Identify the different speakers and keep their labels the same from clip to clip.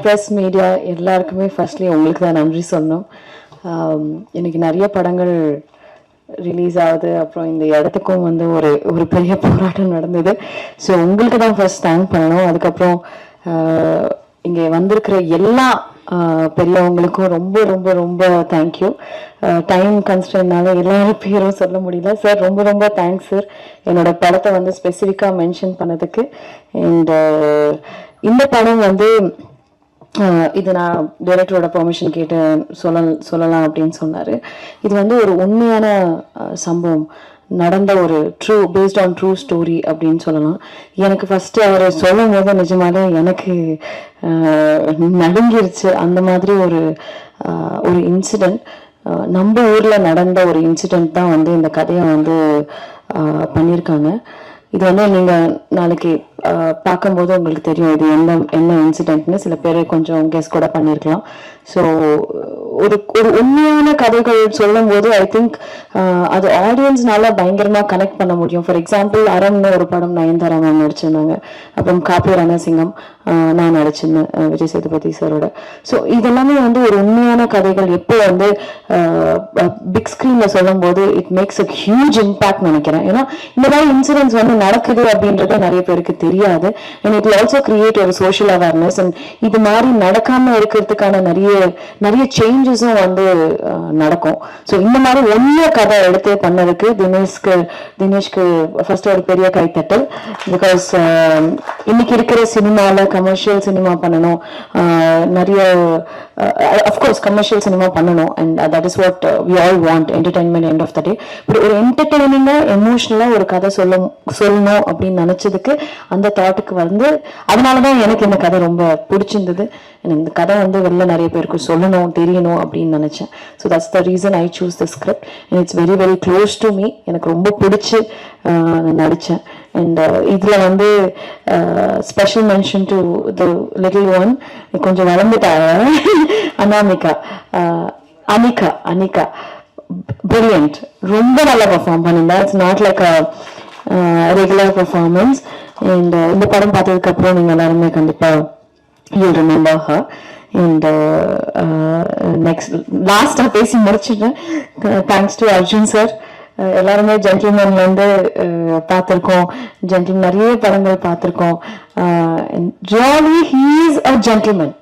Speaker 1: Press media எல்லாருக்குமே firstly உங்களுக்கு தான் நன்றி சொல்லணும். இன்னைக்கு நிறைய படங்கள் ரிலீஸ் ஆகுது. அப்புறம் இந்த இடத்துக்கும் வந்து ஒரு பெரிய போராட்டம் நடந்தது. ஸோ உங்களுக்கு தான் ஃபர்ஸ்ட் தேங்க் பண்ணணும். அதுக்கப்புறம் இங்கே வந்திருக்கிற எல்லா பெரியவங்களுக்கும் ரொம்ப ரொம்ப ரொம்ப தேங்க்யூ. டைம் கன்ஸ்டன்ட்னால எல்லாரும் பேரும் சொல்ல முடியல. சார் ரொம்ப ரொம்ப தேங்க்ஸ் சார், என்னோட படத்தை வந்து ஸ்பெசிஃபிக்காக மென்ஷன் பண்ணதுக்கு. அண்ட் இந்த படம் வந்து இது நான் டைரக்டரோட பெர்மிஷன் கேட்டு சொல்லலாம் அப்படின்னு சொன்னார். இது வந்து ஒரு உண்மையான சம்பவம் நடந்த ஒரு பேஸ்ட் ஆன் ட்ரூ ஸ்டோரி அப்படின்னு சொல்லலாம். எனக்கு ஃபஸ்ட்டு அவர் சொல்லும் போது நிஜமாக எனக்கு நடுங்கிருச்சு. அந்த மாதிரி ஒரு இன்சிடெண்ட், நம்ம ஊரில் நடந்த ஒரு இன்சிடெண்ட் தான் வந்து இந்த கதையை வந்து பண்ணியிருக்காங்க. இது வந்து நீங்கள் நாளைக்கு பார்க்கும்போது உங்களுக்கு தெரியும் இது என்ன இன்சிடென்ட்னு. சில பேர் கொஞ்சம் கெஸ் கூட பண்ணியிருக்கலாம். ஸோ ஒரு உண்மையான கதைகள் சொல்லும் போது ஐ திங்க் அது ஆடியன்ஸ்னால பயங்கரமாக கனெக்ட் பண்ண முடியும். ஃபார் எக்ஸாம்பிள் அரண்னு ஒரு படம் நயன்தாரா மேம் நடிச்சிருந்தாங்க. அப்புறம் காப்பி ரணசிங்கம் நான் நடிச்சிருந்தேன் விஜய் சேதுபதி சாரோட. ஸோ இதெல்லாமே வந்து ஒரு உண்மையான கதைகள். எப்போ வந்து பிக் ஸ்க்ரீனில் சொல்லும் போது it makes a huge impact நினைக்கிறேன். ஏன்னா இந்த மாதிரி இன்சிடென்ட்ஸ் வந்து நடக்குது அப்படின்றது நிறைய பேருக்கு தெரியாது. அண்ட் இட் ஆல்சோ கிரியேட் ஒரு சோஷியல் அவேர்னஸ். அண்ட் இது மாதிரி நடக்காம இருக்கிறதுக்கான நிறைய சேஞ்சஸும் வந்து நடக்கும். ஸோ இந்த மாதிரி ஒன்றிய கதை எடுத்து பண்ணதுக்கு தினேஷ்க்கு ஃபர்ஸ்ட் ஒரு பெரிய கைத்தட்டல். பிகாஸ் இன்னைக்கு இருக்கிற சினிமாவில் கமர்ஷியல் சினிமா பண்ணணும், நிறைய அஃப்கோர்ஸ் கமர்ஷியல் சினிமா பண்ணணும். And that is what we all want, entertainment end of the day. But ஒரு என்டர்டைனிங்காக எமோஷனலாக ஒரு கதை சொல்லணும் அப்படின்னு நினச்சதுக்கு அந்த தாட்டுக்கு வந்து அதனாலதான் எனக்கு இந்த கதை ரொம்ப பிடிச்சிருந்தது. எனக்கு இந்த கதை வந்து வெளில நிறைய பேருக்கு சொல்லணும், தெரியணும் அப்படின்னு நினைச்சேன். So that's the reason I choose the script. And it's very very close to me. எனக்கு ரொம்ப பிடிச்சி நடித்தேன். அண்ட் இதில் வந்து special mention to the little one, கொஞ்சம் வளர்ந்துட்டாங்க, அனிகா brilliant, ரொம்ப நல்லா பெர்ஃபார்ம் பண்ணியிருந்தா. It's not like a regular performance. And இந்த படம் பார்த்ததுக்கு அப்புறம் நீங்கள் எல்லாருமே கண்டிப்பாக you'll remember her. And next லாஸ்டா பேசி முடிச்சுட்டேன். Thanks to Arjun sir. எல்லாருமே ஜென்டில்மேன்ல இருந்து பார்த்துருக்கோம், நிறைய படங்கள் பார்த்துருக்கோம். Really he is a gentleman.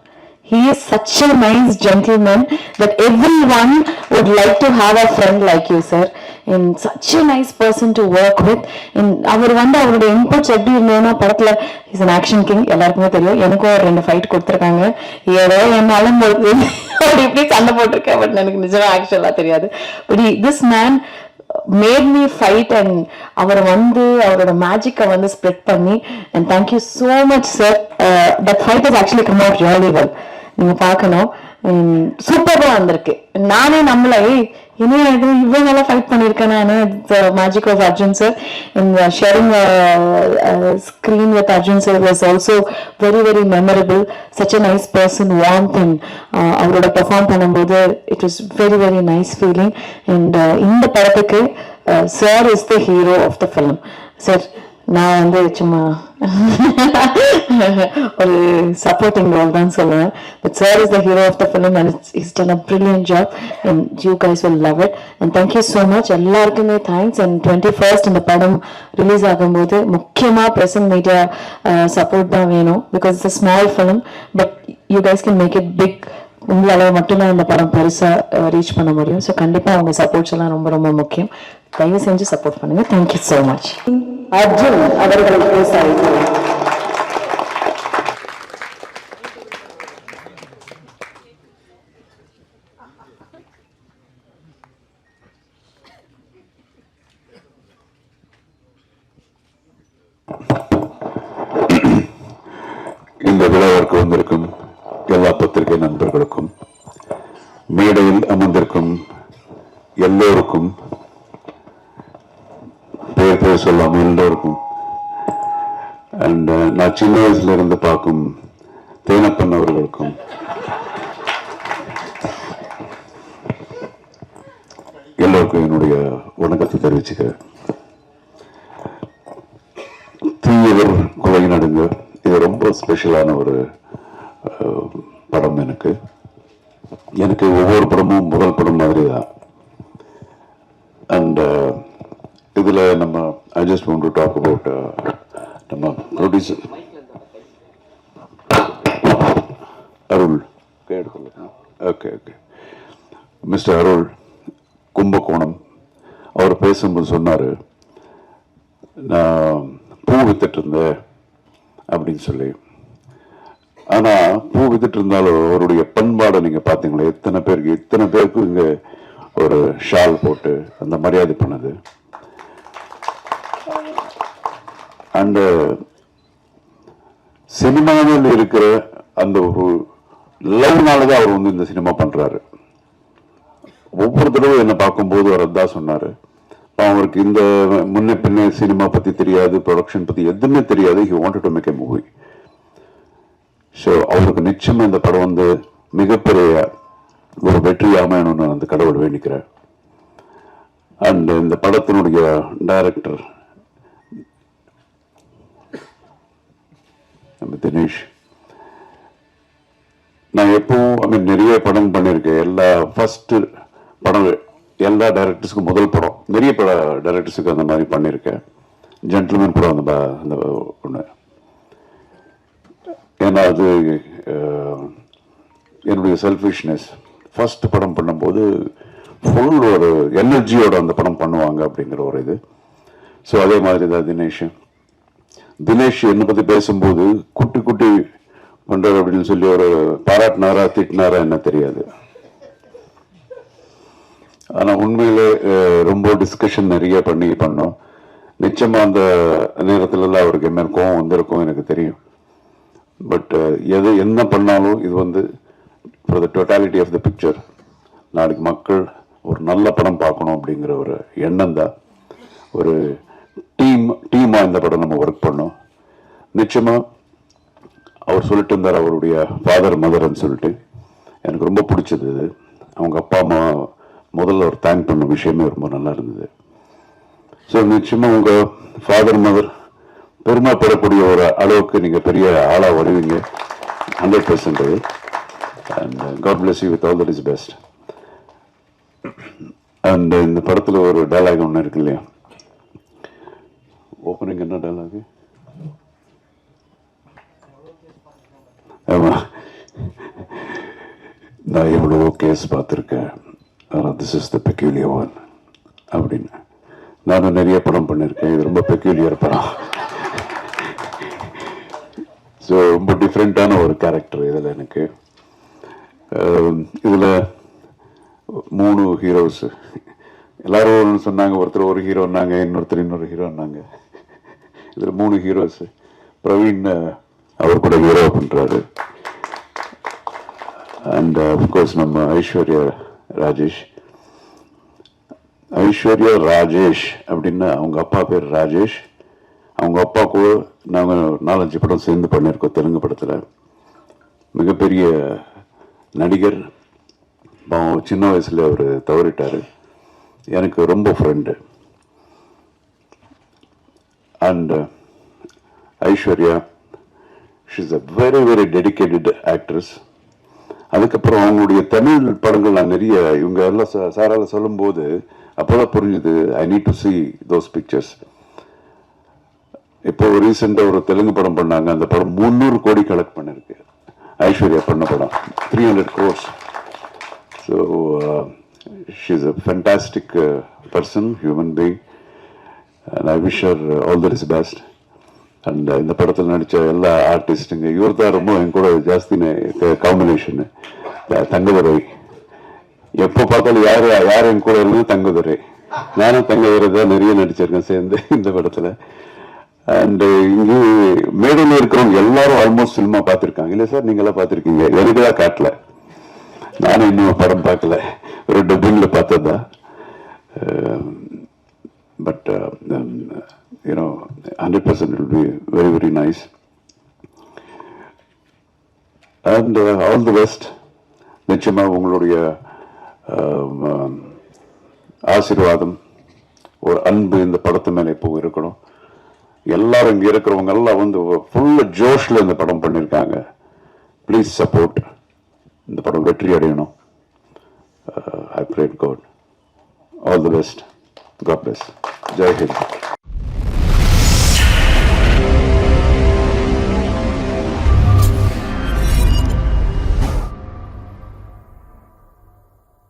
Speaker 1: He is such a nice gentleman that everyone would like to have a friend like you, sir. And such a nice person to work with. And அவர் வந்து அவருடைய inputs எப்படி இருந்ததுன்னா, படத்துல is an action king, எல்லாருக்குமே தெரியும். எனக்கும் 2 fight கொடுத்துருக்காங்க. ஏதோ என்னாலும் அப்படி இப்படி சண்டை போட்டிருக்கேன். பட் எனக்கு நிஜமா ஆக்சுவலா தெரியாது. But this man made me fight. And அவர் வந்து அவரோட மேஜிக்கை வந்து ஸ்ப்ரெட் பண்ணி. And thank you so much, sir. That fight has actually come out really well. நீங்க பார்க்கணும், சூப்பரா வந்திருக்கு. நானே நம்மள இவ்வளவு நல்லா ஃபைட் பண்ணிருக்கேன் நான். Magic of Arjun sir. Sharing screen with Arjun sir was also very very memorable. Such a nice person, warmth. And அவரோட பெர்ஃபார்ம் பண்ணும்போது it was very very nice feeling. And இந்த படத்துக்கு sir is the hero of the film. Sir நான் வந்து சும்மா ஒரு supporting role தான் சொல்லுவேன். But sir is the hero of the film. And it's done a brilliant job. And you guys will love it. And thank you so much. எல்லாருக்குமே thanks. And 21st இந்த படம் release ஆகும்போது முக்கியமாக பிரசன்ட் மீடியா சப்போர்ட் தான் வேணும். Because it's a small film, but you guys can make it big. உங்களால் மட்டும்தான் இந்த படம் பெருசாக ரீச் பண்ண முடியும். ஸோ கண்டிப்பாக அவங்க சப்போர்ட்ஸ் எல்லாம் ரொம்ப ரொம்ப முக்கியம். தயவு செஞ்சு சப்போர்ட் பண்ணுங்க. Thank you so much. அர்ஜுன் அவர்களை பேச அழைக்கிறேன்.
Speaker 2: இந்த விழாவிற்கு வந்திருக்கும் எல்லா பத்திரிகை நண்பர்களுக்கும், மேடையில் அமர்ந்திருக்கும் எல்லோருக்கும், பேர் சொல்லாம எல்லோருக்கும், அண்ட் நான் சின்ன வயசுல இருந்து பார்க்கும் தேனப்பன் அவர்களுக்கும், எல்லோருக்கும் என்னுடைய வணக்கத்தை தெரிவிச்சுக்கிறேன். தீயவர் கொலை நடுங்க, இது ரொம்ப ஸ்பெஷலான ஒரு படம் எனக்கு ஒவ்வொரு படமும் முதல் படம் மாதிரி தான். அண்ட் இதில் நம்ம I just want to talk about நம்ம producer Arul. Okay mister Arul Kumbakonam. அவர் பேசும்போது சொன்னார், நான் பூ வித்துட்டு இருந்தேன் அப்படின்னு சொல்லி. ஆனால் பூ வித்துட்டு இருந்தாலும் அவருடைய பண்பாடை நீங்கள் பார்த்தீங்களா? இத்தனை பேருக்கு இங்கே ஒரு ஷால் போட்டு அந்த மரியாதை பண்ணது. அந்த சினிமாவில் இருக்கிற அந்த ஒரு லவ்னால தான் அவர் வந்து இந்த சினிமா பண்றாரு. ஒவ்வொரு தடவை என்ன பார்க்கும்போது அவர் அதான் சொன்னாரு, அவருக்கு இந்த முன்ன பின்ன சினிமா பத்தி தெரியாது, ப்ரொடக்ஷன் பத்தி எதுவுமே தெரியாது. He wanted to make a movie. So அவருக்கு நிச்சயமா இந்த படம் வந்து மிகப்பெரிய ஒரு வெற்றி அமையணும்னு அந்த கடவுள் வேண்டிக்கிறேன். அண்ட் இந்த படத்தினுடைய டைரக்டர் நம்ம தினேஷ். நான் எப்பவும் நிறைய படம் பண்ணியிருக்கேன். ஃபர்ஸ்ட் படம் எல்லா டைரக்டர்ஸுக்கும் முதல் படம். நிறைய டைரக்டர்ஸுக்கு அந்த மாதிரி பண்ணியிருக்கேன். ஜென்டில்மேன் படம் அந்த ஒன்று. ஏன்னா அது என்னுடைய செல்ஃபிஷ்னஸ். ஃபர்ஸ்ட் படம் பண்ணும்போது ஃபுல் ஒரு எனர்ஜியோட அந்த படம் பண்ணுவாங்க அப்படிங்கிற ஒரு இது. ஸோ அதே மாதிரி தான் தினேஷ் என்னை பற்றி பேசும்போது குட்டி பண்றாரு அப்படின்னு சொல்லி ஒரு பாராட்டினாரா திட்டினாரா என்ன தெரியாது. ஆனா உண்மையிலே ரொம்ப டிஸ்கஷன் நிறைய பண்ணோம். நிச்சயமா அந்த நேரத்துல எல்லாம் அவருக்கு என்ன கோவம் வந்திருக்கும் எனக்கு தெரியும். பட் என்ன பண்ணாலும் இது வந்து for the totality of the picture. நாளைக்கு மக்கள் ஒரு நல்ல படம் பார்க்கணும் அப்படிங்கிற ஒரு எண்ணம் தான். ஒரு டீமா இந்த படம் நம்ம ஒர்க் பண்ணோம். நிச்சயமா அவர் சொல்லிட்டு இருந்தார் அவருடைய ஃபாதர் மதர்ன்னு சொல்லிட்டு. எனக்கு ரொம்ப பிடிச்சது இது. அவங்க அப்பா அம்மா முதல்ல ஒரு தேங்க் பண்ண விஷயமே ரொம்ப நல்லா இருந்தது. ஸோ நிச்சயமா உங்க ஃபாதர் மதர் பெருமைப்படக்கூடிய ஒரு அளவுக்கு நீங்க பெரிய ஆளா வருவீங்க 100%. And God bless you with all that is best. And இந்த படத்துல ஒரு டயலாக் ஒன்று இருக்கு இல்லையா? ஓப்பனிங் என்ன டயலாக்? ஆமா, நான் எவ்வளவோ கேஸ் பார்த்துருக்கேன், ஆனால் this is the peculiar one அப்படின்னு. நானும் நிறைய படம் பண்ணியிருக்கேன், இது ரொம்ப பெக்யூலியர் படம். ஸோ ரொம்ப டிஃப்ரெண்ட்டான ஒரு கேரக்டர் இதில் எனக்கு. இதில் 3 ஹீரோஸ் எல்லாரும் சொன்னாங்க. ஒருத்தர் ஒரு ஹீரோன்னாங்க, இன்னொருத்தர் இன்னொரு ஹீரோன்னாங்க. இதில் 3 ஹீரோஸ். பிரவீன் அவர் கூட ஹீரோ பண்றாரு. அண்ட் அஃப்கோர்ஸ் நம்ம ஐஸ்வர்யா ராஜேஷ் அப்படின்னு அவங்க அப்பா பேர் ராஜேஷ். அவங்க அப்பா கூட நாங்கள் 4-5 படம் சேர்ந்து பண்ணியிருக்கோம் தெலுங்கு படத்தில். மிகப்பெரிய நடிகர். சின்ன வயசுல அவர் தவறிட்டார். எனக்கு ரொம்ப friend. And Aishwarya, she is a very very dedicated actress. அதுக்கப்புறம் அவங்களுடைய தமிழ் படங்கள் நான் நிறைய இவங்க எல்லாம் சாரால சொல்லும்போது அப்போதான் புரிஞ்சுது, I need to C those pictures. இப்போ ரீசெண்டாக ஒரு தெலுங்கு படம் பண்ணாங்க. அந்த படம் 300 கோடி கலெக்ட் பண்ணிருக்கு. ஐஸ்வர்யா பண்ண படம் 300 crores. So she is a fantastic person, human being. And I wish her all the best. And இந்த படத்தில் நடித்த எல்லா ஆர்டிஸ்ட்டுங்க, இவர் தான் ரொம்ப என் கூட ஜாஸ்தி காம்பினேஷனு. தங்கதுரை, எப்போ பார்த்தாலும் யார் என் கூட இருந்தாலும் தங்கதுரை. நானும் தங்கதுரை தான் நிறைய நடிச்சிருக்கேன் சேர்ந்து இந்த படத்தில். அண்ட் இங்கே மேடையில் இருக்கிறவங்க எல்லாரும் ஆல்மோஸ்ட் சினிமா பார்த்துருக்காங்க. இல்லை சார், நீங்களாம் பார்த்துருக்கீங்க. எனக்கு தான் காட்டல, நானும் இன்னும் படம் பார்க்கல, ஒரு டப்பிங்கில் பார்த்ததுதான். But 100% it will be very very nice. And all the best. நிச்சயமா உங்களுடைய ஆசீர்வாதம், ஒரு அன்பு இந்த படத்து மேலே இப்போ இருக்கணும். எல்லாரும் இங்க இருக்கிறவங்க எல்லாம் வந்து ஃபுல்லா ஜோஷ்ல இந்த படம் பண்ணியிருக்காங்க. Please support. இந்த படம் வெற்றி அடையணும். I pray God. All the best. God bless. Jai Hind.